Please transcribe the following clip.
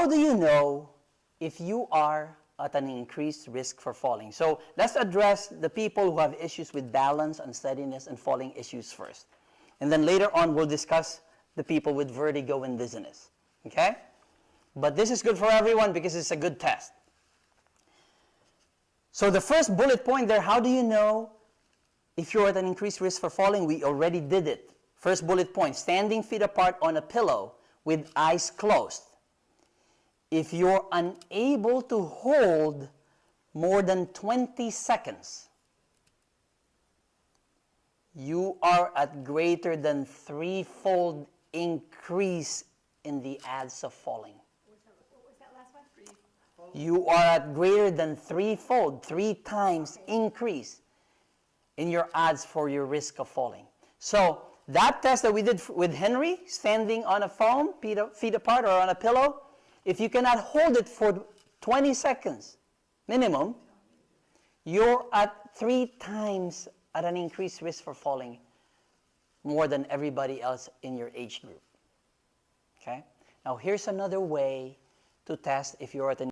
how do you know if you are at an increased risk for falling? So let's address the people who have issues with balance, unsteadiness, and falling issues first. And then later on, we'll discuss the people with vertigo and dizziness. Okay? But this is good for everyone because it's a good test. So the first bullet point there, how do you know if you're at an increased risk for falling? We already did it. First bullet point, standing feet apart on a pillow with eyes closed. If you're unable to hold more than 20 seconds, you are at greater than threefold increase in the odds of falling. What was that last one? Threefold. You are at greater than threefold, 3 times increase in your odds for your risk of falling. So that test that we did with Henry, standing on a foam, feet apart or on a pillow, if you cannot hold it for 20 seconds minimum, you're at 3 times at an increased risk for falling more than everybody else in your age group. Okay? Now here's another way to test if you're at an